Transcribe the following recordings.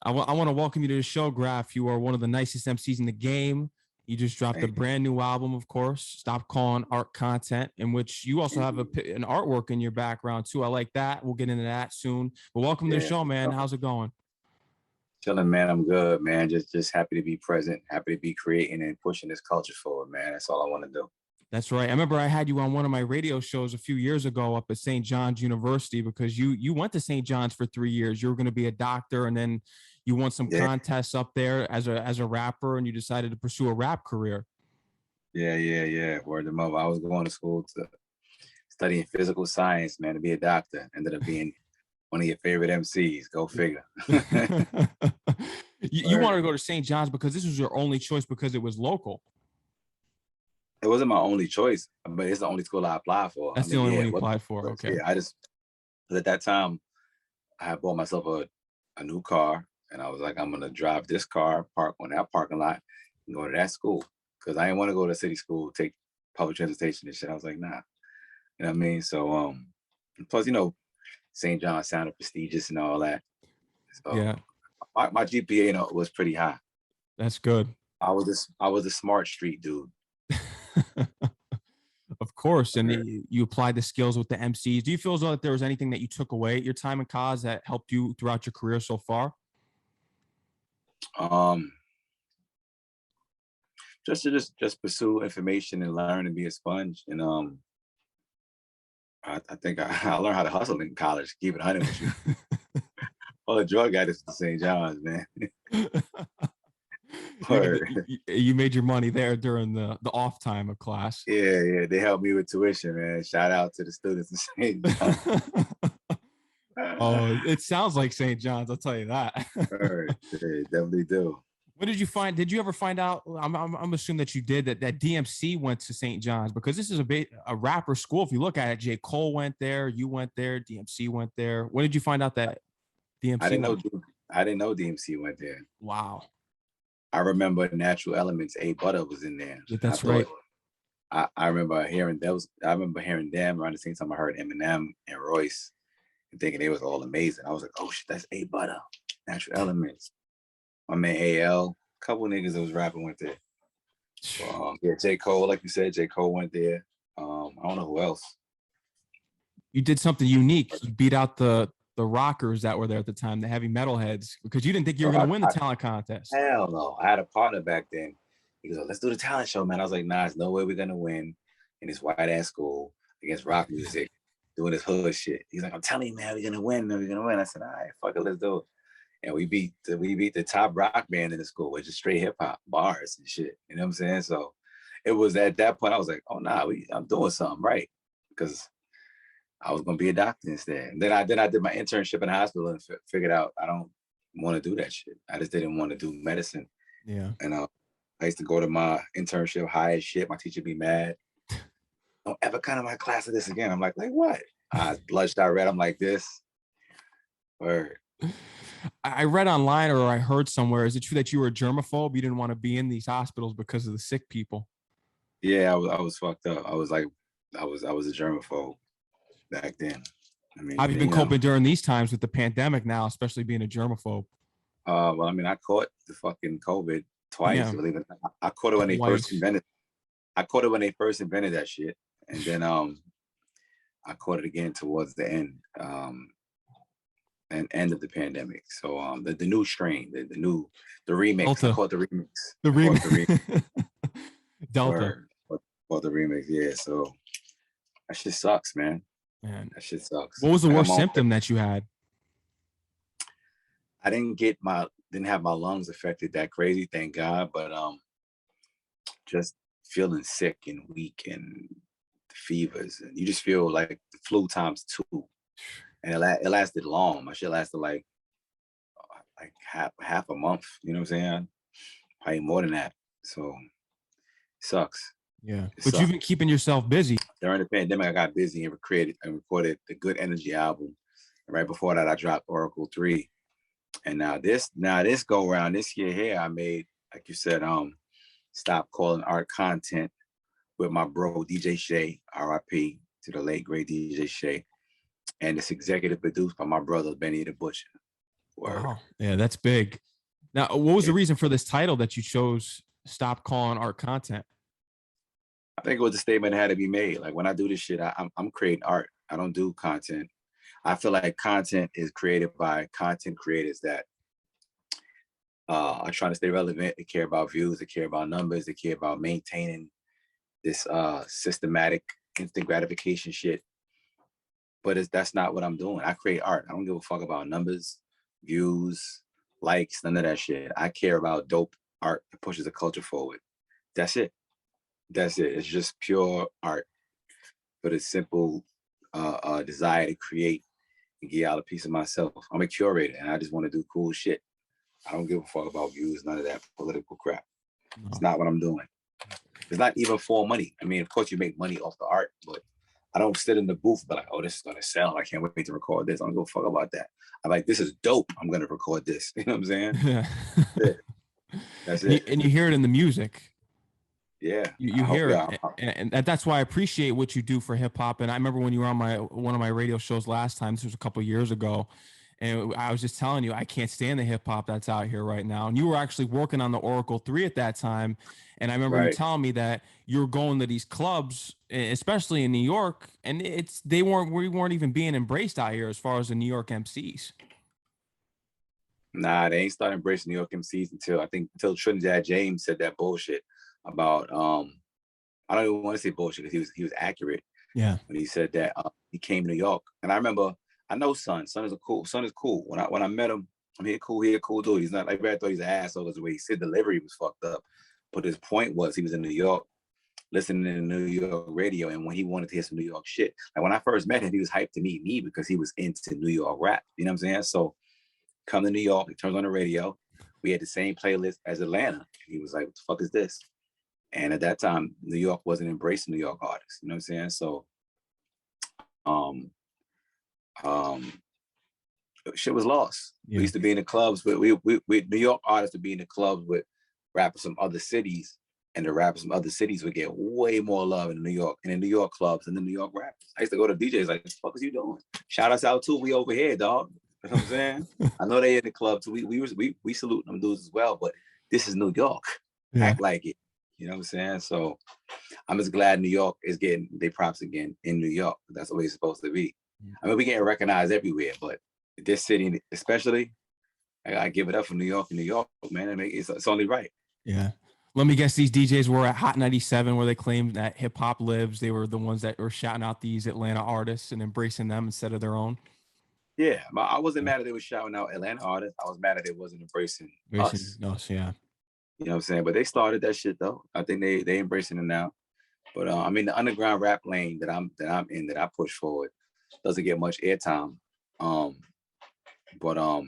I want to welcome you to the show, Grafh. You are one of the nicest MCs in the game. You just dropped a brand new album, of course, Stop Calling Art Content, in which you also have an artwork in your background, too. I like that. We'll get into that soon. But welcome to the show, man. How's it going? Chilling, man. I'm good, man. Just happy to be present, happy to be creating and pushing this culture forward, man. That's all I want to do. That's right. I remember I had you on one of my radio shows a few years ago up at St. John's University because you went to St. John's for 3 years. You were going to be a doctor, and then you won some contests up there as a rapper, and you decided to pursue a rap career. Yeah. Word of mouth. I was going to school to studying physical science, man, to be a doctor. Ended up being one of your favorite MCs. Go figure. You wanted to go to St. John's because this was your only choice because it was local. It wasn't my only choice, but it's the only school I applied for. That's the only one you applied for. Okay. Yeah, at that time, I had bought myself a new car, and I was like, I'm gonna drive this car, park on that parking lot, and go to that school because I didn't want to go to city school, take public transportation and shit. I was like, nah, you know what I mean? So, plus, St. John sounded prestigious and all that. So yeah, my GPA was pretty high. That's good. I was a smart street dude. Of course, and you applied the skills with the MCs. Do you feel as though that there was anything that you took away at your time in cause that helped you throughout your career so far? Just to just pursue information and learn and be a sponge. And I think I learned how to hustle in college. Keep it 100 with you. All the drug addicts at St. John's, man. You made your money there during the off time of class. Yeah, they helped me with tuition, man. Shout out to the students in St. John's. Oh, it sounds like St. John's, I'll tell you that. They definitely do. What did you find? Did you ever find out? I'm assuming that you did that DMC went to St. John's because this is a rapper school. If you look at it, J. Cole went there, you went there, DMC went there. When did you find out that DMC? I didn't know DMC went there. Wow. I remember Natural Elements, A Butter was in there. That's right. I remember hearing them around the same time I heard Eminem and Royce and thinking they was all amazing. I was like, oh shit, that's A Butter, Natural Elements. My man AL, a couple niggas that was rapping went there. J. Cole, like you said, J. Cole went there. I don't know who else. You did something unique. You beat out the rockers that were there at the time, the heavy metal heads, because you didn't think you were going to win the talent contest. Hell no. I had a partner back then. He goes, let's do the talent show, man. I was like, nah, there's no way we're going to win in this white ass school against rock music, doing this hood shit. He's like, I'm telling you, man, we're going to win. We're going to win. I said, all right, fuck it, let's do it. And we beat the top rock band in the school, which is straight hip hop, bars and shit. You know what I'm saying? So it was at that point, I was like, oh, nah, I'm doing something right. Because I was going to be a doctor instead. And then I did my internship in the hospital and figured out I don't want to do that shit. I just didn't want to do medicine. Yeah. And I used to go to my internship high as shit. My teacher be mad. Don't ever come to my class of this again. I'm like what? Bloodshot red. I'm like this. Word. I read online or I heard somewhere, is it true that you were a germaphobe? You didn't want to be in these hospitals because of the sick people? Yeah, I was fucked up. I was a germaphobe back then. I mean, how have you been coping during these times with the pandemic now, especially being a germaphobe? Well, I mean, I caught the fucking COVID twice. Yeah. Believe it. I caught it when they first invented. I caught it when they first invented that shit, and then I caught it again towards the end. And end of the pandemic. So the new strain, the remix. Delta. I call it the remix. The remix. Delta. Or the remix, yeah. So that shit sucks, man. That shit sucks. What was the worst symptom that you had? I didn't have my lungs affected that crazy, thank God, but just feeling sick and weak and fevers, and you just feel like the flu times 2. And it lasted long. My shit lasted like half a month. You know what I'm saying? Probably more than that. So it sucks. Yeah. But you've been keeping yourself busy. During the pandemic, I got busy and recorded the Good Energy album. And right before that, I dropped Oracle 3. And now this go around this year here, I made, like you said, Stop Calling Art Content with my bro DJ Shay, RIP to the late great DJ Shay. And it's executive produced by my brother, Benny the Butcher. Wow. Yeah, that's big. Now, what was the reason for this title that you chose, Stop Calling Art Content? I think it was a statement that had to be made. Like when I do this shit, I'm creating art. I don't do content. I feel like content is created by content creators that are trying to stay relevant. They care about views. They care about numbers. They care about maintaining this systematic instant gratification shit. But that's not what I'm doing. I create art. I don't give a fuck about numbers, views, likes, none of that shit. I care about dope art that pushes the culture forward. That's it. That's it. It's just pure art, but a simple desire to create and get out a piece of myself. I'm a curator, and I just want to do cool shit. I don't give a fuck about views, none of that political crap. No. It's not what I'm doing. It's not even for money. I mean, of course, you make money off the art, but I don't sit in the booth and be like, oh, this is gonna sell. I can't wait to record this. I don't give a fuck about that. I'm like, this is dope. I'm gonna record this. You know what I'm saying? Yeah. That's it. And you hear it in the music. Yeah, you hear it, and that's why I appreciate what you do for hip hop. And I remember when you were on one of my radio shows last time. This was a couple of years ago, and I was just telling you I can't stand the hip hop that's out here right now. And you were actually working on the Oracle 3 at that time, and I remember you telling me that you were going to these clubs, especially in New York, and we weren't even being embraced out here as far as the New York MCs. Nah, they ain't started embracing New York MCs until Trinidad James said that bullshit about I don't even want to say bullshit because he was accurate. Yeah. When he said that he came to New York. And I remember, I know Son is cool. When I met him, he a cool dude. He's not like I thought he's an asshole the way he said delivery was fucked up. But his point was he was in New York listening to New York radio, and when he wanted to hear some New York shit. Like when I first met him, he was hyped to meet me because he was into New York rap. You know what I'm saying? So come to New York, he turns on the radio. We had the same playlist as Atlanta. And he was like, what the fuck is this? And at that time, New York wasn't embracing New York artists. You know what I'm saying? So shit was lost. Yeah. We used to be in the clubs, but we New York artists would be in the clubs with rappers from other cities, and the rappers from other cities would get way more love in New York and in New York clubs and the New York rappers. I used to go to DJs like, what the fuck is you doing? Shout us out too. We over here, dog. You know what I'm saying? I know they in the club too. We salute them dudes as well, but this is New York. Yeah. Act like it. You know what I'm saying? So I'm just glad New York is getting their props again in New York. That's the way it's supposed to be. I mean, we getting recognized everywhere, but this city especially, I gotta give it up for New York and New York, man. It's only right. Yeah. Let me guess, these DJs were at Hot 97 where they claimed that hip hop lives. They were the ones that were shouting out these Atlanta artists and embracing them instead of their own. Yeah, I wasn't mad that they were shouting out Atlanta artists. I was mad that they wasn't embracing us. Yeah. You know what I'm saying? But they started that shit though. I think they embracing it now. But I mean, the underground rap lane that I'm in, that I push forward, doesn't get much airtime. But I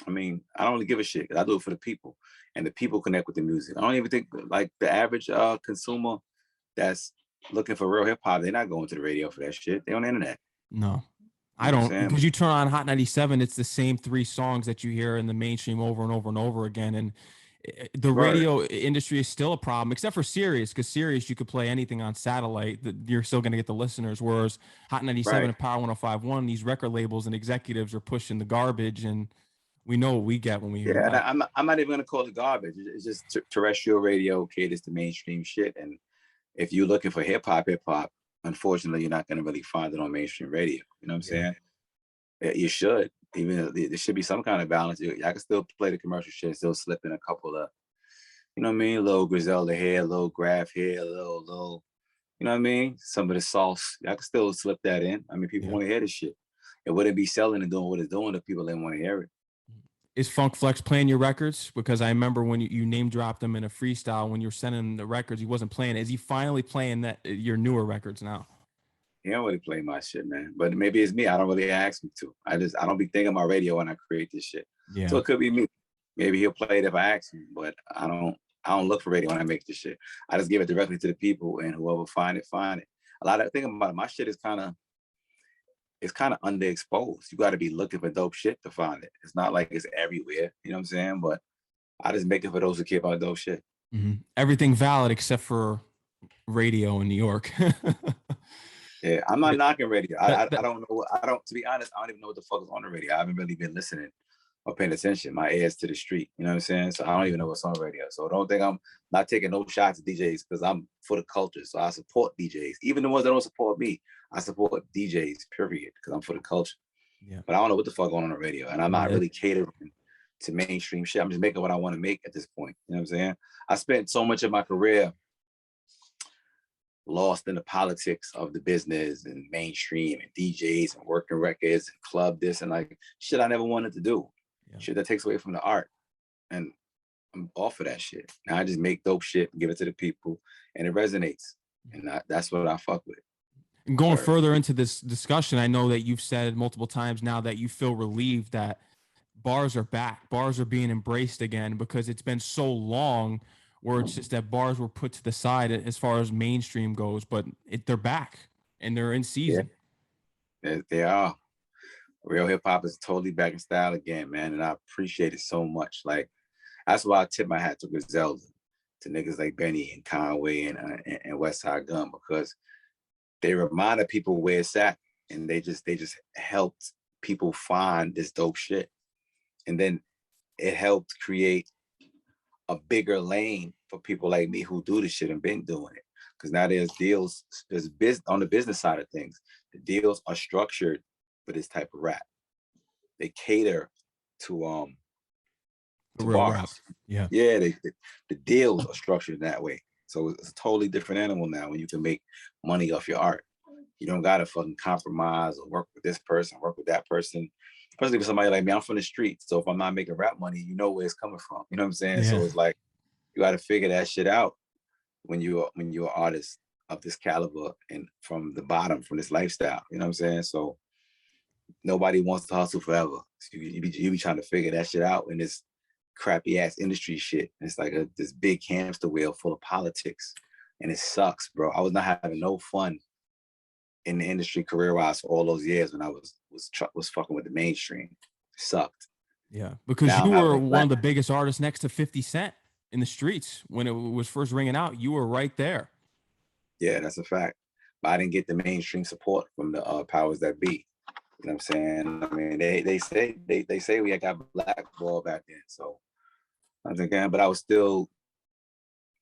mean, I don't really give a shit. I do it for the people, and the people connect with the music. I don't even think like the average consumer that's looking for real hip hop, they're not going to the radio for that shit. They're on the internet. No. I don't, because you turn on Hot 97, it's the same 3 songs that you hear in the mainstream over and over and over again. And the radio industry is still a problem, except for Sirius, because Sirius, you could play anything on satellite, you're still going to get the listeners. Whereas Hot 97 and Power 105.1, these record labels and executives are pushing the garbage, and we know what we get when we hear that. And I'm not even going to call it garbage. It's just terrestrial radio caters to mainstream shit. And if you're looking for hip hop, unfortunately, you're not going to really find it on mainstream radio. You know what I'm saying? You should. Even there should be some kind of balance. I can still play the commercial shit, still slip in a couple of, you know what I mean? A little Griselda here, a little Grafh here, a little, you know what I mean? Some of the sauce. I can still slip that in. I mean, people want to hear this shit. It wouldn't be selling and doing what it's doing if people didn't want to hear it. Is Funk Flex playing your records? Because I remember when you name dropped him in a freestyle, when you're sending him the records, he wasn't playing. Is he finally playing your newer records now? He don't really play my shit, man. But maybe it's me. I don't really ask him to. I don't be thinking about radio when I create this shit. Yeah. So it could be me. Maybe he'll play it if I ask him, but I don't look for radio when I make this shit. I just give it directly to the people, and whoever find it. A lot of thinking about it, my shit is kind of underexposed. You got to be looking for dope shit to find it. It's not like it's everywhere. You know what I'm saying? But I just make it for those who care about dope shit. Mm-hmm. Everything valid except for radio in New York. Yeah, I'm not knocking radio. I That, don't know. I don't, to be honest, I don't even know what the fuck is on the radio. I haven't really been listening or paying attention. My ears to the street. You know what I'm saying? So I don't even know what's on radio. So don't think I'm not taking no shots at DJs because I'm for the culture. So I support DJs. Even the ones that don't support me, I support DJs, period, because I'm for the culture. yeah. But I don't know what the fuck going on the radio. And I'm not Yeah. really catering to mainstream shit. I'm just making what I want to make at this point. You know what I'm saying? I spent so much of my career lost in the politics of the business and mainstream and DJs and working records and club this and like shit I never wanted to do. Yeah. Shit that takes away from the art. And I'm off of that shit. Now I just make dope shit and give it to the people and it resonates. And that's what I fuck with. And going further into this discussion, I know that you've said multiple times now that you feel relieved that bars are back. Bars are being embraced again because it's been so long where it's just that bars were put to the side as far as mainstream goes, but they're back and they're in season. Yeah, they are. Real hip hop is totally back in style again, man. And I appreciate it so much. Like, that's why I tip my hat to Griselda, to niggas like Benny and Conway and West Side Gun, because they reminded people where it's at, and they just helped people find this dope shit. And then it helped create a bigger lane for people like me who do this shit and been doing it. Because now there's deals, on the business side of things, the deals are structured for this type of rap. They cater to bars. Rap. Yeah. Yeah, the deals are structured that way. So it's a totally different animal now when you can make money off your art. You don't gotta fucking compromise or work with this person, work with that person. Especially for somebody like me, I'm from the streets. So if I'm not making rap money, you know where it's coming from. You know what I'm saying? Yeah. So it's like, you gotta figure that shit out when you're an artist of this caliber and from the bottom, from this lifestyle. You know what I'm saying? So nobody wants to hustle forever. So you be trying to figure that shit out in this crappy ass industry shit. And it's like this big hamster wheel full of politics. And it sucks, bro. I was not having no fun in the industry career-wise for all those years when I was fucking with the mainstream. It sucked. Yeah, because now you were one of the biggest artists next to 50 Cent in the streets when it was first ringing out. You were right there. Yeah, that's a fact. But I didn't get the mainstream support from the powers that be. You know what I'm saying? I mean, they say we got blackballed back then. So I was again, but I was still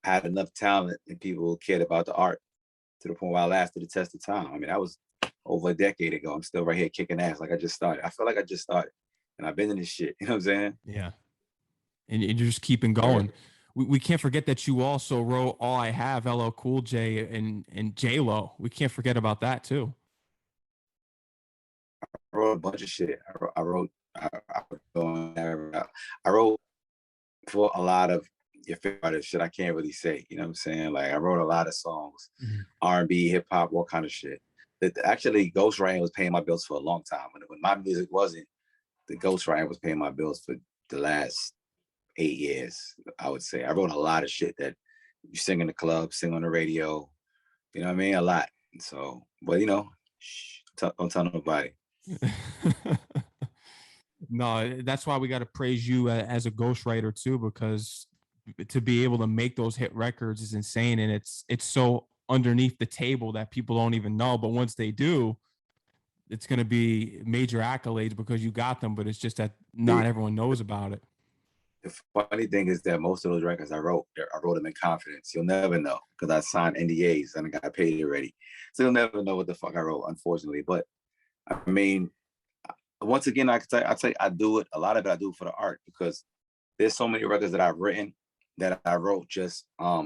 had enough talent and people cared about the art to the point where I lasted the test of time. I mean, that was over a decade ago. I'm still right here kicking ass like I just started. I feel like I just started and I've been in this shit. You know what I'm saying? Yeah. And you're just keeping going. We can't forget that you also wrote All I Have, LL Cool J and J-Lo. We can't forget about that too. I wrote a bunch of shit. I wrote for a lot of your favorite shit I can't really say. You know what I'm saying? Like I wrote a lot of songs, R&B, hip hop, all kind of shit. Actually, ghostwriting was paying my bills for a long time. When my music wasn't, the ghostwriting was paying my bills for the last 8 years, I would say. I wrote a lot of shit that you sing in the club, sing on the radio. You know what I mean? A lot. So, but you know, don't tell nobody. No, that's why we got to praise you as a ghostwriter too, because to be able to make those hit records is insane, and it's so underneath the table that people don't even know. But once they do, it's going to be major accolades because you got them. But it's just that not everyone knows about it. The funny thing is that most of those records I wrote them in confidence. You'll never know because I signed NDAs and I got paid already, so you'll never know what the fuck I wrote, unfortunately. But I mean, once again, I tell you, I do it. A lot of it I do for the art because there's so many records that I've written that I wrote just I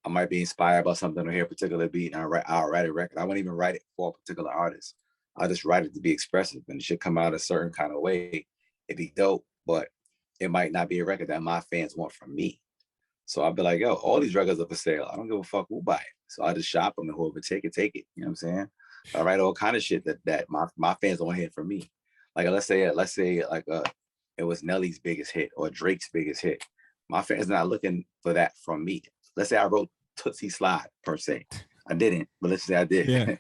might be inspired by something or hear a particular beat and I'll write a record. I won't even write it for a particular artist. I'll just write it to be expressive and it should come out a certain kind of way. It'd be dope, but it might not be a record that my fans want from me. So I'll be like, yo, all these records are for sale. I don't give a fuck who buy it. So I just shop them and whoever take it. You know what I'm saying? I write all kind of shit that my fans don't want to hear from me. Like let's say it was Nelly's biggest hit or Drake's biggest hit. My fans not looking for that from me. Let's say I wrote Tootsie Slide per se. I didn't, but let's say I did. Yeah.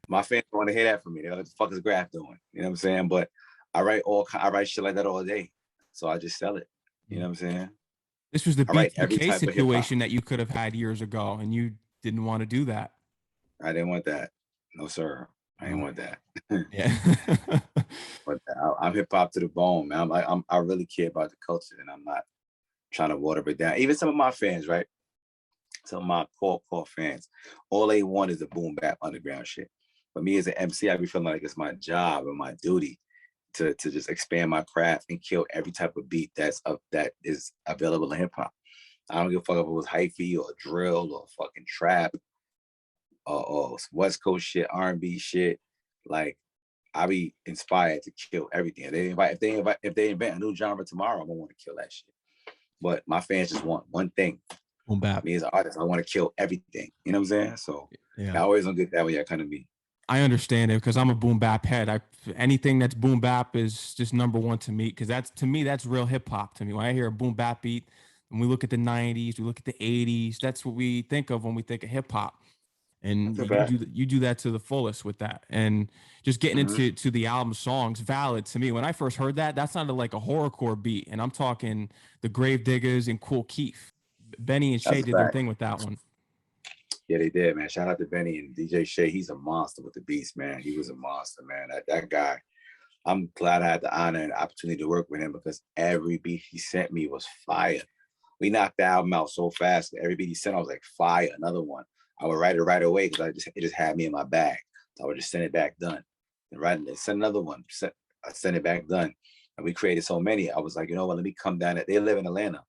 My fans want to hear that from me. They're like, what the fuck is Grafh doing? You know what I'm saying? But I write shit like that all day. So I just sell it. You know what I'm saying? This was the BK situation that you could have had years ago and you didn't want to do that. I didn't want that. No, sir. I ain't want that. Yeah. But I'm hip hop to the bone, man. I really care about the culture, and I'm not trying to water it down. Even some of my fans, right? Some of my core fans, all they want is the boom bap underground shit. But me as an MC, I be feeling like it's my job and my duty to just expand my craft and kill every type of beat that is available in hip hop. I don't give a fuck if it was hyphy or drill or fucking trap or West Coast shit, R&B shit. Like, I be inspired to kill everything. If they invent a new genre tomorrow, I'm gonna want to kill that shit. But my fans just want one thing. Boom bap. Me as an artist, I want to kill everything. You know what I'm saying? So yeah, I always don't get that way. I kind of be. I understand it because I'm a boom bap head. Anything that's boom bap is just number one to me because that's real hip hop to me. When I hear a boom bap beat, when we look at the '90s, we look at the '80s. That's what we think of when we think of hip hop. And you do that to the fullest with that, and just getting into the album songs. Valid to me. When I first heard that sounded like a horrorcore beat, and I'm talking the Grave Diggers and Kool Keith. Benny and Shay did their thing with that one. Yeah, they did, man. Shout out to Benny and DJ Shay. He's a monster with the beats, man. He was a monster, man. That guy. I'm glad I had the honor and the opportunity to work with him because every beat he sent me was fire. We knocked the album out so fast. Every beat he sent, I was like, fire, another one. I would write it right away because it just had me in my bag. So I would just send it back done. And send another one. I send it back done. And we created so many. I was like, you know what? Let me come down. They live in Atlanta.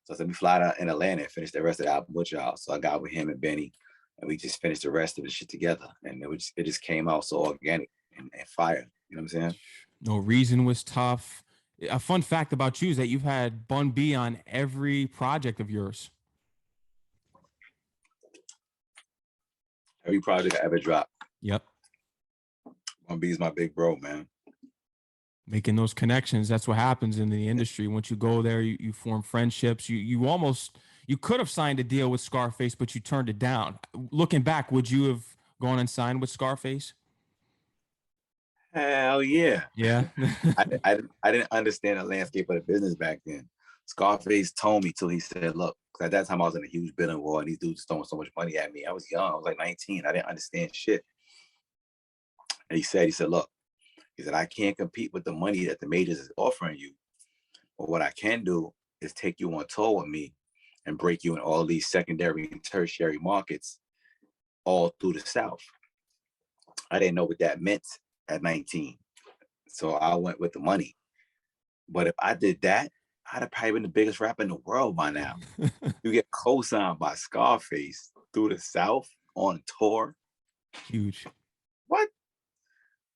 So I said, let me fly down in Atlanta and finish the rest of the album with y'all. So I got with him and Benny, and we just finished the rest of the shit together. And it just came out so organic and fire. You know what I'm saying? No Reason was tough. A fun fact about you is that you've had Bun B on every project of yours. Every project I ever dropped. Yep. Bun B is my big bro, man. Making those connections, that's what happens in the industry. Once you go there, you form friendships. You could have signed a deal with Scarface, but you turned it down. Looking back, would you have gone and signed with Scarface? Hell yeah. Yeah. I didn't understand the landscape of the business back then. Scarface told me till he said, look, at that time I was in a huge bidding war and these dudes throwing so much money at me. I was young. I was like 19. I didn't understand shit. And he said, look, he said, I can't compete with the money that the majors is offering you. But what I can do is take you on tour with me and break you in all these secondary and tertiary markets all through the South. I didn't know what that meant at 19. So I went with the money. But if I did that, I'd have probably been the biggest rapper in the world by now. You get co-signed by Scarface through the South on tour. Huge. What?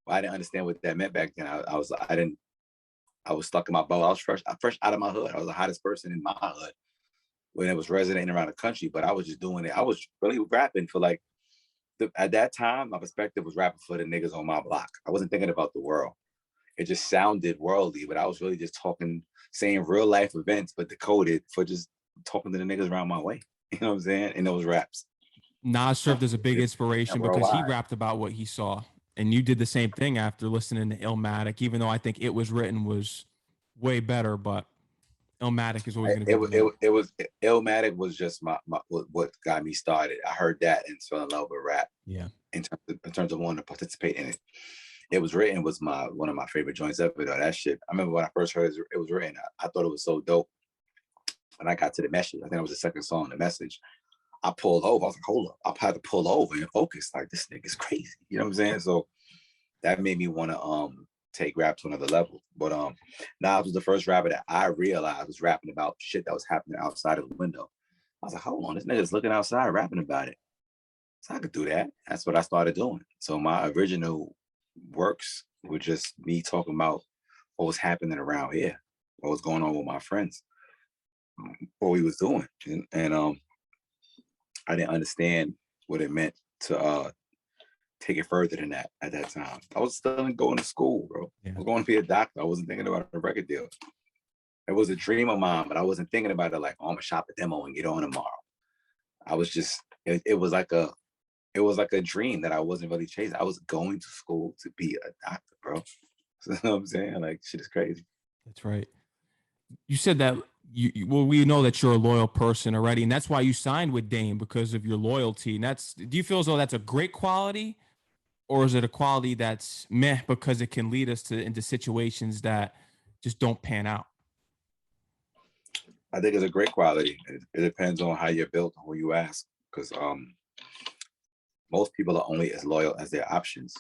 Well, I didn't understand what that meant back then. I was stuck in my boat. I was fresh out of my hood. I was the hottest person in my hood when it was resonating around the country, but I was just doing it. I was really rapping for like, at that time, my perspective was rapping for the niggas on my block. I wasn't thinking about the world. It just sounded worldly, but I was really just saying real life events, but decoded for just talking to the niggas around my way. You know what I'm saying? In those raps. Nas served as a big inspiration because he rapped about what he saw. And you did the same thing after listening to Illmatic, even though I think It Was Written was way better, but Illmatic is always going to be Illmatic was just what got me started. I heard that and fell in love with rap. Yeah. In terms of wanting to participate in it. It Was Written was one of my favorite joints ever though. That shit. I remember when I first heard It Was Written, I thought it was so dope. When I got to the message, I think it was the second song, the message. I pulled over. I was like, hold up. I had to pull over and focus. Like, this nigga's crazy. You know what I'm saying? So that made me want to take rap to another level. But Nas was the first rapper that I realized was rapping about shit that was happening outside of the window. I was like, hold on, this nigga's looking outside rapping about it. So I could do that. That's what I started doing. So my original works were just me talking about what was happening around here, what was going on with my friends, what we was doing. And I didn't understand what it meant to take it further than that at that time. I was still going to school, bro. Yeah. I was going to be a doctor. I wasn't thinking about a record deal. It was a dream of mine, but I wasn't thinking about it like, oh, I'm gonna shop a demo and get on tomorrow. I was just, it was like a dream that I wasn't really chasing. I was going to school to be a doctor, bro. So, you know what I'm saying? Like, shit is crazy. That's right. You said that well, we know that you're a loyal person already, and that's why you signed with Dame, because of your loyalty. And do you feel as though that's a great quality? or is it a quality that's meh because it can lead us into situations that just don't pan out? I think it's a great quality. It depends on how you're built and who you ask, because most people are only as loyal as their options.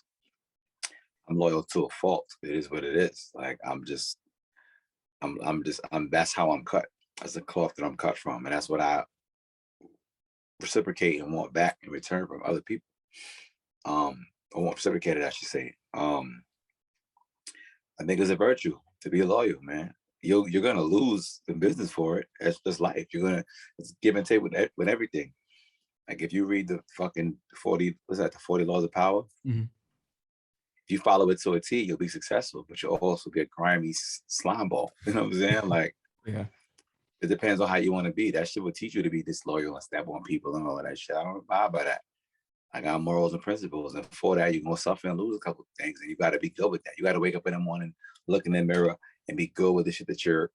I'm loyal to a fault. It is what it is. Like I'm that's how I'm cut. That's the cloth that I'm cut from, and that's what I reciprocate and want back in return from other people. I want reciprocated, I should say. I think it's a virtue to be loyal, man. You're gonna lose the business for it. It's just life. It's give and take with everything. Like if you read the fucking 40, what's that? The 40 laws of power. Mm-hmm. If you follow it to a T, you'll be successful, but you'll also get grimy slime ball. You know what I'm saying? Like, Yeah. It depends on how you want to be. That shit will teach you to be disloyal and step on people and all of that shit. I don't buy by that. I got morals and principles, and for that, you're gonna suffer and lose a couple of things, and you got to be good with that. You got to wake up in the morning, look in the mirror, and be good with the shit that you're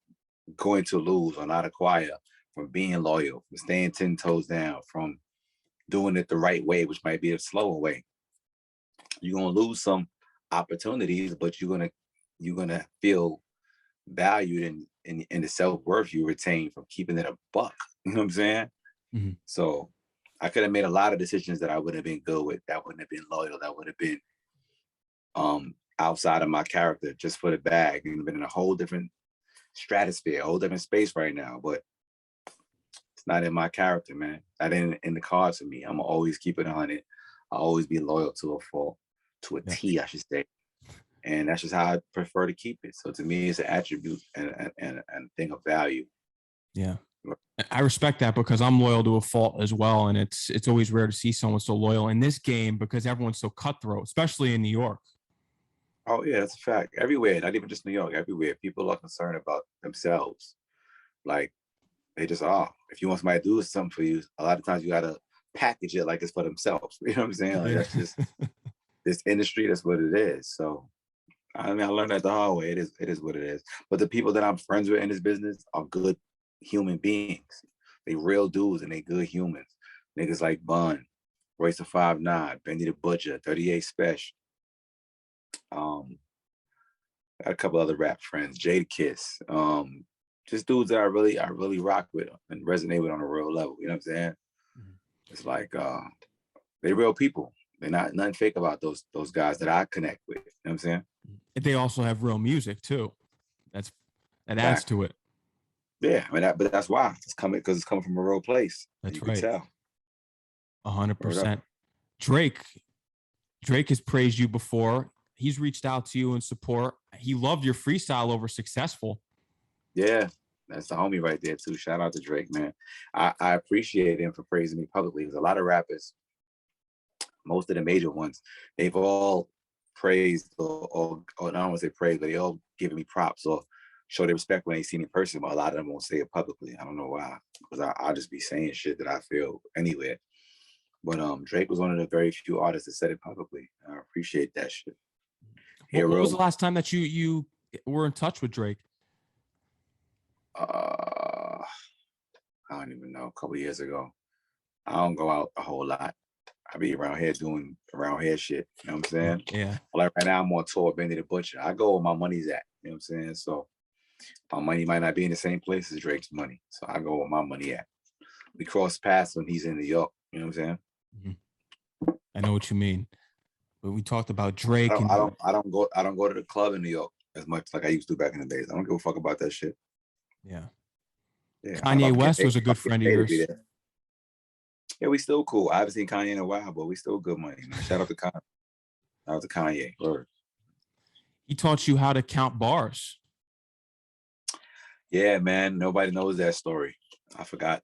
going to lose or not acquire from being loyal, from staying 10 toes down, from doing it the right way, which might be a slower way. You're gonna lose some opportunities, but you're gonna feel valued in the self-worth you retain from keeping it a buck. You know what I'm saying? Mm-hmm. So I could have made a lot of decisions that I wouldn't have been good with, that wouldn't have been loyal, that would have been outside of my character just for the bag, and been in a whole different stratosphere, a whole different space right now. But it's not in my character, man. That ain't in the cards for me. I'm gonna always keep it 100. I'll always be loyal to a fault, to a T, I should say. And that's just how I prefer to keep it. So to me, it's an attribute and a thing of value. Yeah. I respect that because I'm loyal to a fault as well. And it's always rare to see someone so loyal in this game because everyone's so cutthroat, especially in New York. Oh yeah, that's a fact. Everywhere, not even just New York, everywhere. People are concerned about themselves. Like they just are. If you want somebody to do something for you, a lot of times you gotta package it like it's for themselves. You know what I'm saying? Like that's just this industry, that's what it is. So I mean, I learned that the hard way. It is what it is. But the people that I'm friends with in this business are good human beings. They real dudes and they good humans. Niggas like Bun, Royce the 5'9", Benny the Butcher, 38 Special. Got a couple other rap friends, Jada Kiss. Just dudes that I really rock with and resonate with on a real level. You know what I'm saying? Mm-hmm. It's like they real people. They're not nothing fake about those guys that I connect with. You know what I'm saying? They also have real music too. That adds to it. Yeah, I mean, but that's why it's coming, because it's coming from a real place. That's you right. Can tell. 100%. Drake has praised you before. He's reached out to you in support. He loved your freestyle over Successful. Yeah, that's the homie right there too. Shout out to Drake, man. I appreciate him for praising me publicly. There's a lot of rappers, most of the major ones, they've all praised or I don't want to say praise, but they all giving me props or show their respect when they see me in person, but a lot of them won't say it publicly. I don't know why, because I'll just be saying shit that I feel anywhere. But Drake was one of the very few artists that said it publicly. I appreciate that shit. What was the last time that you were in touch with Drake? I don't even know. A couple of years ago. I don't go out a whole lot. I be around here doing around here shit. You know what I'm saying? Yeah. Like right now I'm on tour with Benny the Butcher. I go where my money's at. You know what I'm saying? So my money might not be in the same place as Drake's money. So I go where my money at. We cross paths when he's in New York. You know what I'm saying? Mm-hmm. I know what you mean. But we talked about Drake. I don't go to the club in New York as much like I used to back in the days. I don't give a fuck about that shit. Yeah. Yeah. Kanye West was a good friend of yours. Yeah, we still cool. I haven't seen Kanye in a while, but we still good money, man. Shout out to Kanye. Shout out to Kanye. Word. He taught you how to count bars. Yeah, man. Nobody knows that story. I forgot.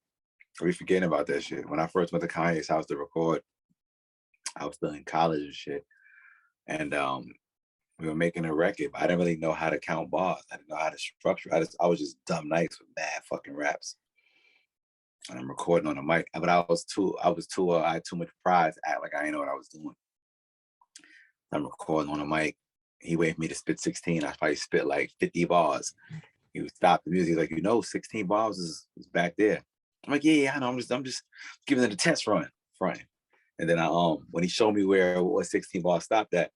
We forgetting about that shit. When I first went to Kanye's house to record, I was still in college and shit. And we were making a record, but I didn't really know how to count bars. I didn't know how to structure. I was just dumb nice with mad fucking raps. And I'm recording on the mic, but I had too much pride to act like I didn't know what I was doing. I'm recording on the mic. He waited for me to spit 16. I probably spit like 50 bars. He would stop the music. He's like, 16 bars is back there. I'm like, yeah, I know. I'm just giving it a test run. And then when he showed me what 16 bars stopped at,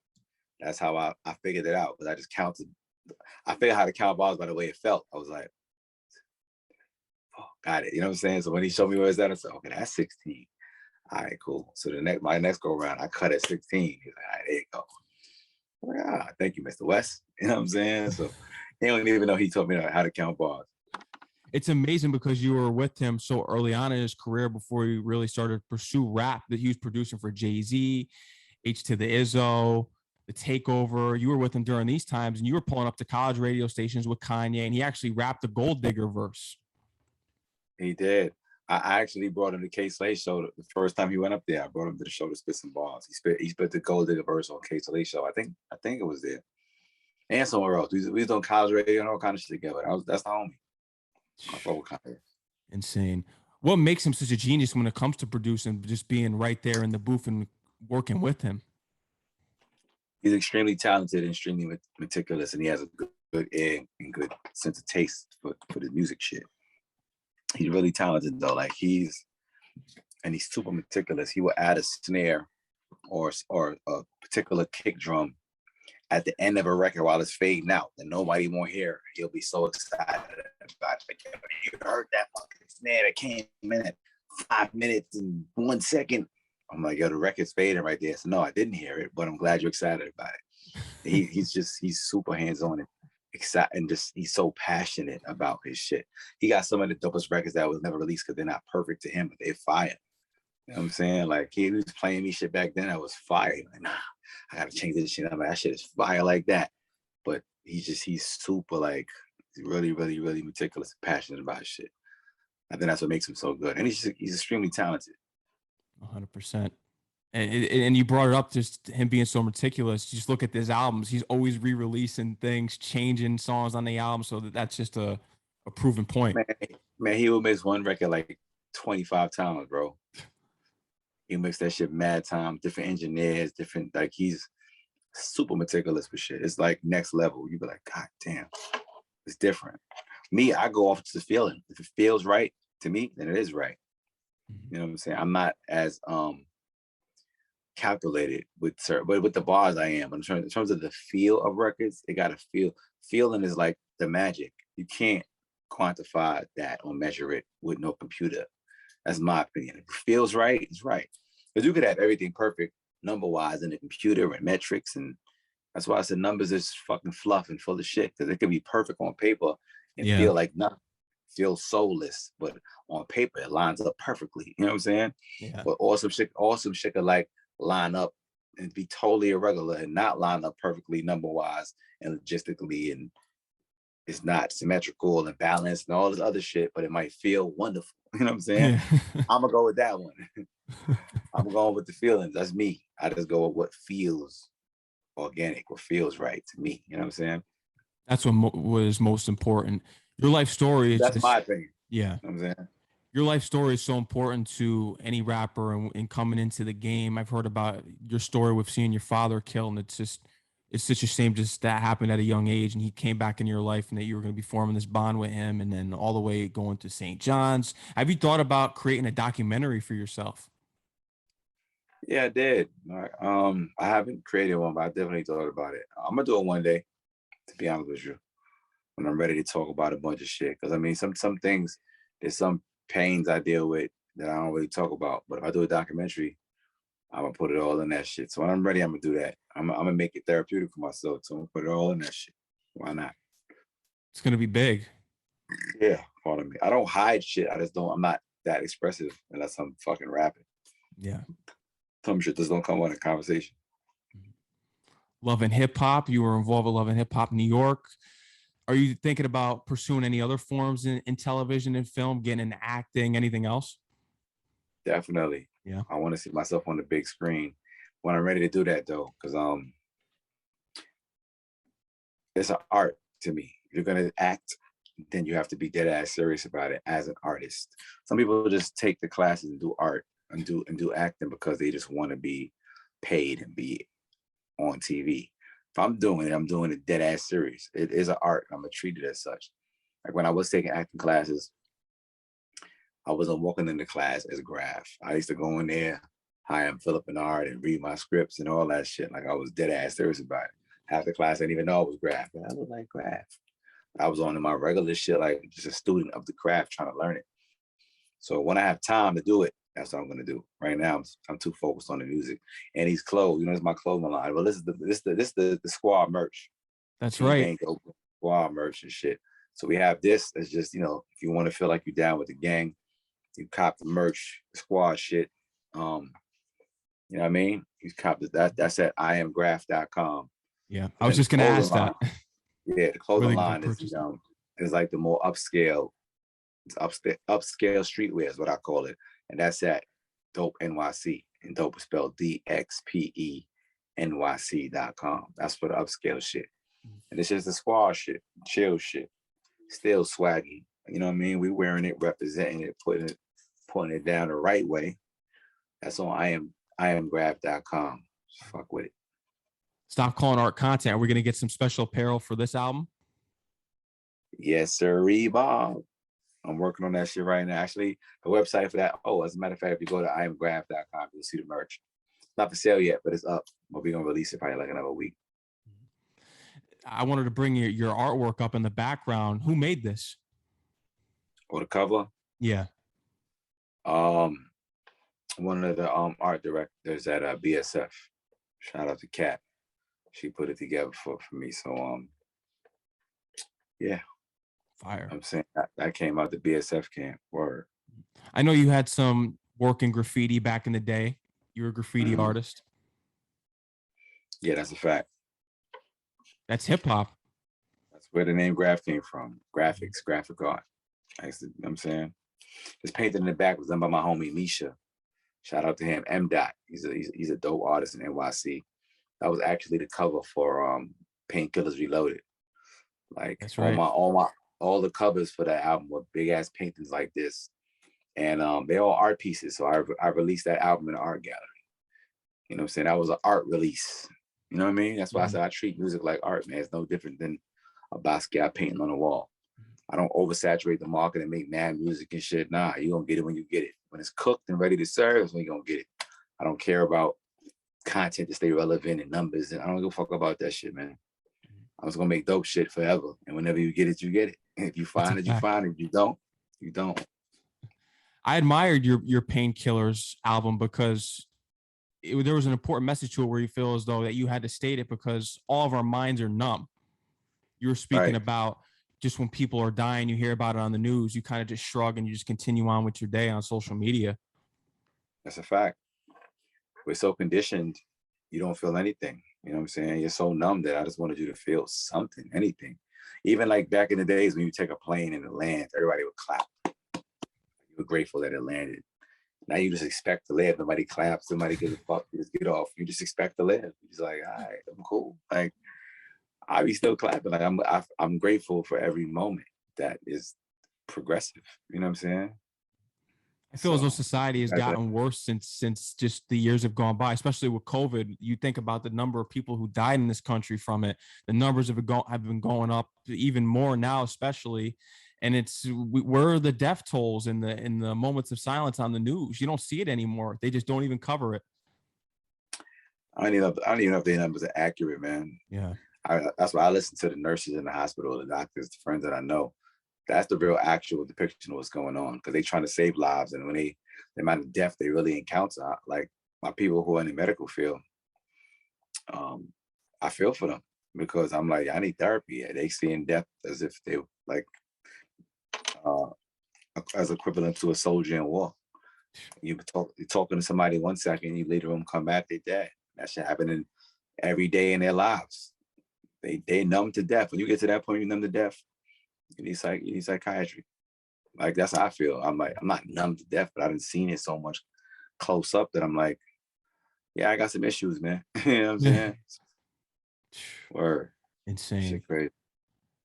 that's how I figured it out. Because I just counted. I figured how to count bars by the way it felt. I was like, oh, got it. You know what I'm saying? So when he showed me where it's at, I said, okay, that's 16. All right, cool. So my next go around, I cut at 16. He's like, all right, there you go. I'm like, thank you, Mr. West. You know what I'm saying? So he don't even know he taught me how to count bars. It's amazing because you were with him so early on in his career before he really started to pursue rap, that he was producing for Jay-Z, H to the Izzo, The Takeover. You were with him during these times, and you were pulling up to college radio stations with Kanye, and he actually rapped the Gold Digger verse. He did. I actually brought him to KaySlay show the first time he went up there. I brought him to the show to spit some bars. He spit the Gold Digger verse on KaySlay show. I think it was there. And somewhere else. We was doing college radio and all kind of shit together. That's the homie. Insane. What makes him such a genius when it comes to producing, just being right there in the booth and working with him? He's extremely talented and extremely meticulous, and he has a good ear and good sense of taste for the music shit. He's really talented though. Like he's super meticulous. He will add a snare or a particular kick drum at the end of a record while it's fading out and nobody won't hear. He'll be so excited about it. Like, you heard that fucking snare that came in at 5 minutes and 1 second. I'm like, yo, the record's fading right there. So no, I didn't hear it, but I'm glad you're excited about it. He's super hands-on and excited, and just he's so passionate about his shit. He got some of the dopest records that was never released because they're not perfect to him, but they're fire. You know what I'm saying? Like he was playing me shit back then that was fire. Like, nah, I gotta change this shit. I'm like, that shit is fire like that. But he's super like really, really, really meticulous and passionate about his shit. I think that's what makes him so good. And he's extremely talented. 100%. And you brought it up, just him being so meticulous. You just look at his albums. He's always re-releasing things, changing songs on the album. So that's just a proven point. Man, he will miss one record like 25 times, bro. He makes that shit mad time, different engineers, different, like he's super meticulous with shit. It's like next level. You be like, God damn, it's different. Me, I go off to the feeling. If it feels right to me, then it is right. You know what I'm saying? I'm not as calculated with certain, but with the bars I am. In terms of the feel of records, it gotta feel. Feeling is like the magic. You can't quantify that or measure it with no computer. That's my opinion. If it feels right, it's right. Because you could have everything perfect number-wise in the computer and metrics, and that's why I said numbers is fucking fluff and full of shit. Because it could be perfect on paper and feel like nothing, feel soulless, but on paper it lines up perfectly. You know what I'm saying? Yeah. But awesome shit could like line up and be totally irregular and not line up perfectly number-wise and logistically, and it's not symmetrical and balanced and all this other shit, but it might feel wonderful. You know what I'm saying? Yeah. I'm gonna go with that one. I'm going with the feelings. That's me. I just go with what feels organic, what feels right to me. You know what I'm saying? That's what was most important. Your life story is that's my opinion. Yeah. You know what I'm saying? Your life story is so important to any rapper and coming into the game. I've heard about your story with seeing your father killed, and it's such a shame just that happened at a young age, and he came back in your life and that you were going to be forming this bond with him, and then all the way going to St. John's. Have you thought about creating a documentary for yourself? Yeah, I did. I haven't created one, but I definitely thought about it. I'm gonna do it one day, to be honest with you, when I'm ready to talk about a bunch of shit. Because I mean, some things, there's some pains I deal with that I don't really talk about. But if I do a documentary, I'm gonna put it all in that shit. So when I'm ready, I'm gonna do that. I'm gonna make it therapeutic for myself. So I'm gonna put it all in that shit. Why not? It's gonna be big. Yeah, pardon me. I don't hide shit. I'm not that expressive unless I'm fucking rapping. Yeah. Some shit just don't come on a conversation. Love and Hip Hop. You were involved with Love and Hip Hop New York. Are you thinking about pursuing any other forms in television and film, getting into acting, anything else? Definitely. Yeah. I want to see myself on the big screen when I'm ready to do that though, because it's an art to me. If you're gonna act, then you have to be dead ass serious about it as an artist. Some people just take the classes and do art and do acting because they just want to be paid and be on TV. If I'm doing it dead ass serious. It is an art. I'm gonna treat it as such. Like when I was taking acting classes, I wasn't walking into class as Grafh. I used to go in there hi, I'm Philip Bernard, and read my scripts and all that shit. Like I was dead ass serious about it. Half the class I didn't even know it was Grafh. I look like Grafh. I was on my regular shit, like just a student of the craft trying to learn it. So when I have time to do it, that's what I'm gonna do. Right now, I'm too focused on the music and these clothes. You know, it's my clothing line. Well, this is the squad merch. That's Team right. Bank squad merch and shit. So we have this. It's just, you know, if you want to feel like you're down with the gang, you cop the merch, squad shit. You know what I mean? You cop that. That's at iamgraph.com. Yeah, I was just gonna ask that. Yeah, the clothing line is like the more upscale. It's upscale streetwear is what I call it, and that's at Dope NYC, and Dope is spelled DXPENYC.com. That's for the upscale shit, and it's just the squad shit, chill shit, still swaggy. You know what I mean? We wearing it, representing it, putting it down the right way. That's on iamgraph.com. Fuck with it. Stop calling art content. Are we gonna get some special apparel for this album? Yes, sir, Bob. I'm working on that shit right now. Actually, the website for that. Oh, as a matter of fact, if you go to iamgraph.com, you'll see the merch. It's not for sale yet, but it's up. But we're gonna release it probably like another week. I wanted to bring your artwork up in the background. Who made this? Or the cover? Yeah. One of the art directors at BSF. Shout out to Kat. She put it together for me. So yeah. Fire. I'm saying that came out the BSF camp. Word. I know you had some work in graffiti back in the day. You were a graffiti artist. Yeah, that's a fact. That's hip hop. That's where the name Grafh came from. Graphics, graphic art. You know what I'm saying? This painting in the back was done by my homie Misha. Shout out to him, M. Dot. He's a dope artist in NYC. That was actually the cover for Painkillers Reloaded. Like that's right. all the covers for that album were big ass paintings like this, and they're all art pieces. So I released that album in an art gallery. You know what I'm saying? That was an art release. You know what I mean? That's why I said I treat music like art, man. It's no different than a Basquiat painting on the wall. I don't oversaturate the market and make mad music and shit. Nah, you gonna get it when you get it. When it's cooked and ready to serve, is when you gonna get it. I don't care about content to stay relevant and numbers, and I don't give a fuck about that shit, man. I was gonna make dope shit forever, and whenever you get it, you get it. If you find it, you find it. If you don't, you don't. I admired your Painkillers album because there was an important message to it where you feel as though that you had to state it because all of our minds are numb. You were speaking about just when people are dying, you hear about it on the news, you kind of just shrug and you just continue on with your day on social media. That's a fact. We're so conditioned, you don't feel anything. You know what I'm saying? You're so numb that I just wanted you to feel something, anything. Even like back in the days when you take a plane and it lands, everybody would clap. You were grateful that it landed. Now you just expect to live. Nobody claps. Nobody gives a fuck. You just get off. You just expect to live. You're just like, all right, I'm cool. Like I be still clapping. Like I'm grateful for every moment that is progressive. You know what I'm saying? I feel as though society has gotten worse since just the years have gone by, especially with COVID. You think about the number of people who died in this country from it. The numbers have been going up even more now, especially. And where are the death tolls in the moments of silence on the news? You don't see it anymore. They just don't even cover it. I don't even know if the numbers are accurate, man. Yeah. That's why I listen to the nurses in the hospital, the doctors, the friends that I know. That's the real actual depiction of what's going on because they're trying to save lives. And when the amount of death they really encounter, like my people who are in the medical field, I feel for them because I'm like, I need therapy. They seeing death as if they like as equivalent to a soldier in war. You're talking to somebody 1 second, you later on come back, they dead. That shit happening every day in their lives. They numb to death. When you get to that point, you numb to death. You need psychiatry. Like that's how I feel. I'm like, I'm not numb to death, but I've seen it so much close up that I'm like, yeah, I got some issues, man. You know what I'm saying? Word. Insane. Shit crazy.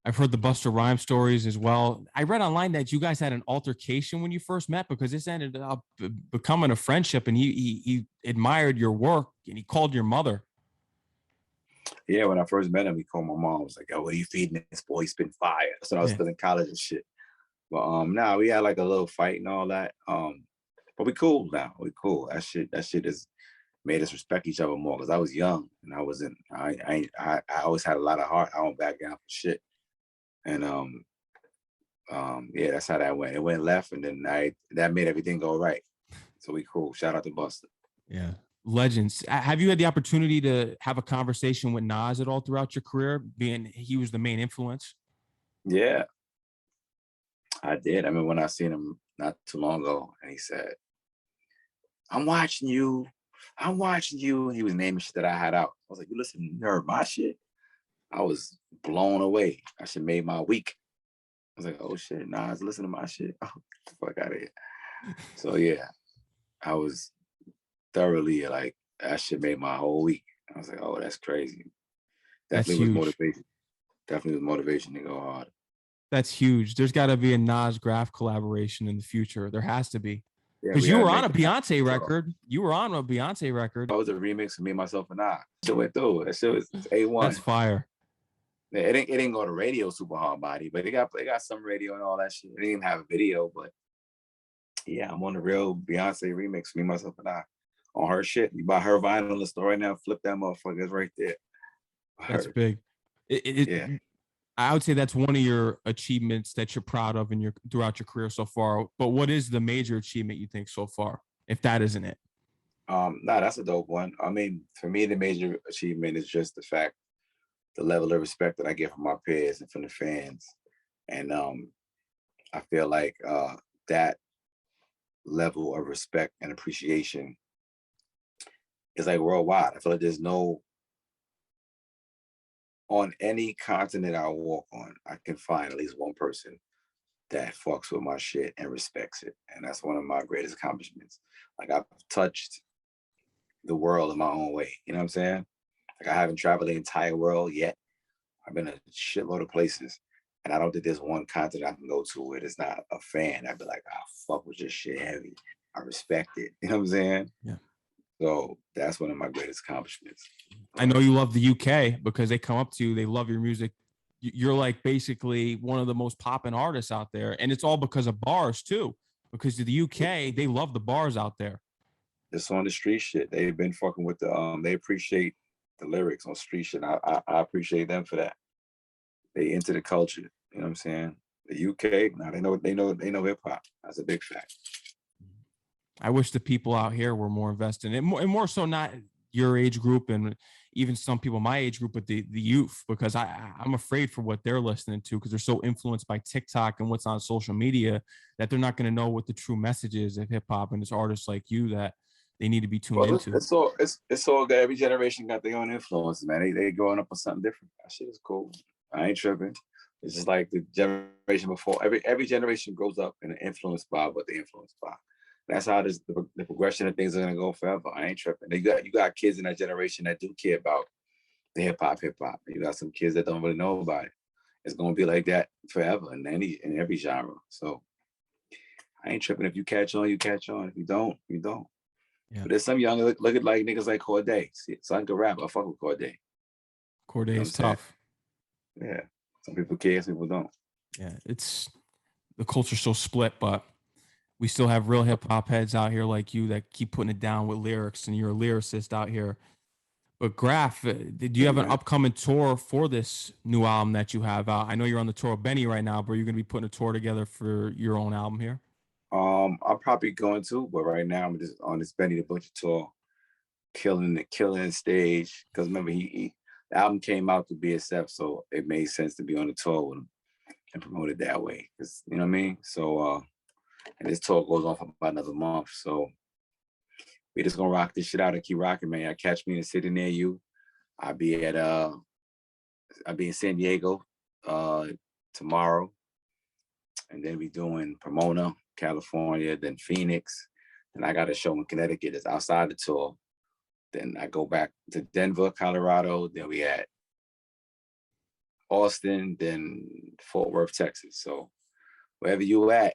I've heard the Busta Rhymes stories as well. I read online that you guys had an altercation when you first met because this ended up becoming a friendship, and he admired your work and he called your mother. Yeah, when I first met him, he called my mom. I was like, "Yo, what are you feeding this boy? He's been fire." So I was still in college and shit. But now we had like a little fight and all that. But we cool now. We cool. That shit is made us respect each other more because I was young and I always had a lot of heart. I don't back down for shit. And yeah, that's how that went. It went left, and then that made everything go right. So we cool. Shout out to Buster. Yeah. Legends. Have you had the opportunity to have a conversation with Nas at all throughout your career, being he was the main influence? Yeah, I did. I mean, when I seen him not too long ago, and he said, I'm watching you. I'm watching you. And he was naming shit that I had out. I was like, you listen, you heard my shit? I was blown away. I should made my week. I was like, oh shit, Nas, listen to my shit. Oh, get the fuck out of here. So yeah, I was thoroughly like, that shit made my whole week. I was like, oh, that's crazy. Definitely was motivation. Definitely was motivation to go hard. That's huge. There's got to be a Nas Grafh collaboration in the future. There has to be. Because Yeah, you were on a Beyonce record. You were on a Beyonce record. That was a remix of Me, Myself, and I. It went through. That shit was A1. That's fire. Yeah, it didn't go to radio super hard body, but it got some radio and all that shit. It didn't even have a video, but yeah, I'm on the real Beyonce remix, Me, Myself, and I. On her shit. You buy her vinyl in the store right now, flip that motherfucker. It's right there. That's big. Yeah. I would say that's one of your achievements that you're proud of throughout your career so far. But what is the major achievement you think so far, if that isn't it? That's a dope one. I mean, for me, the major achievement is just the level of respect that I get from my peers and from the fans. And I feel like that level of respect and appreciation is like worldwide. I feel like there's no, on any continent I walk on, I can find at least one person that fucks with my shit and respects it. And that's one of my greatest accomplishments. Like, I've touched the world in my own way. You know what I'm saying? Like, I haven't traveled the entire world yet. I've been a shitload of places. And I don't think there's one continent I can go to where there's not a fan. I'd be like, I fuck with your shit heavy. I respect it. You know what I'm saying? Yeah. So that's one of my greatest accomplishments. I know you love the UK because they come up to you. They love your music. You're like basically one of the most popping artists out there. And it's all because of bars too. Because the UK, they love the bars out there. It's on the street shit. They've been fucking with they appreciate the lyrics on street shit. I appreciate them for that. They into the culture. You know what I'm saying? The UK, now they know hip hop. That's a big fact. I wish the people out here were more invested in it, and more so not your age group and even some people my age group, but the youth, because I'm afraid for what they're listening to because they're so influenced by TikTok and what's on social media that they're not going to know what the true message is of hip hop. And it's artists like you that they need to be tuned into. It's all good. Every generation got their own influence, man. They growing up on something different. That shit is cool. I ain't tripping. It's just like the generation before. Every generation grows up and influenced by what they influenced by. That's how the progression of things are gonna go forever. I ain't tripping. You got kids in that generation that do care about the hip hop. You got some kids that don't really know about it. It's gonna be like that forever in every genre. So I ain't tripping. If you catch on, you catch on. If you don't, you don't. Yeah. But there's some young look at like niggas like Corday. So I can rap. I fuck with Corday. Corday is tough. Yeah. Some people care, some people don't. Yeah, the culture's so split, but we still have real hip hop heads out here like you that keep putting it down with lyrics, and you're a lyricist out here. But Grafh, do you have an upcoming tour for this new album that you have out? I know you're on the tour with Benny right now, but you're going to be putting a tour together for your own album here? I'm probably going to, but right now I'm just on this Benny the Butcher tour, killing the stage. Because remember, the album came out to BSF, so it made sense to be on the tour with him and promote it that way. Because, you know what I mean? So, and this tour goes on for about another month. So we just gonna rock this shit out and keep rocking, man. Y'all catch me in a city near you. I'll be in San Diego tomorrow. And then we doing Pomona, California, then Phoenix. Then I got a show in Connecticut that's outside the tour. Then I go back to Denver, Colorado. Then we at Austin, then Fort Worth, Texas. So wherever you at,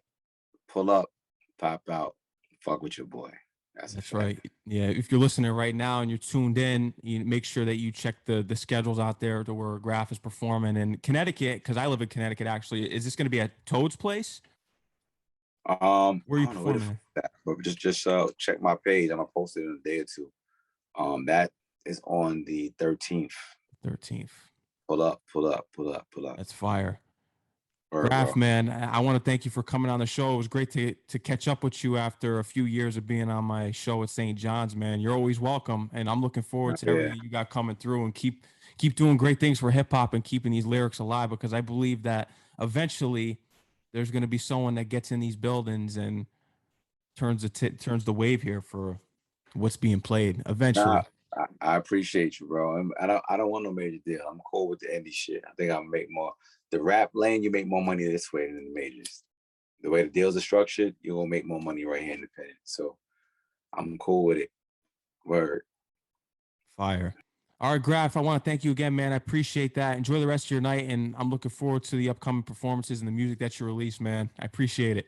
pull up, pop out, fuck with your boy. That's right. Yeah, if you're listening right now and you're tuned in, you make sure that you check the schedules out there to where Grafh is performing in Connecticut, because I live in Connecticut. Actually, is this going to be at Toad's place? Where are you performing? But just check my page. I'm gonna post it in a day or two. That is on the 13th. 13th. Pull up. That's fire. Word, Grafh, bro. man, I want to thank you for coming on the show. It was great to catch up with you after a few years of being on my show at St. John's, man. You're always welcome, and I'm looking forward to everything you got coming through, and keep doing great things for hip hop and keeping these lyrics alive, because I believe that eventually there's going to be someone that gets in these buildings and turns the wave here for what's being played eventually. Nah, I appreciate you, bro. I don't want no major deal. I'm cool with the indie shit. I think I'll make more. The rap lane, you make more money this way than the majors. The way the deals are structured, you're gonna make more money right here independent. So I'm cool with it. Word. Fire. All right, Grafh, I want to thank you again, man. I appreciate that. Enjoy the rest of your night, and I'm looking forward to the upcoming performances and the music that you release, man. I appreciate it.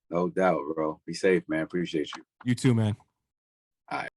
No doubt, bro. Be safe, man. Appreciate you. You too, man. All right.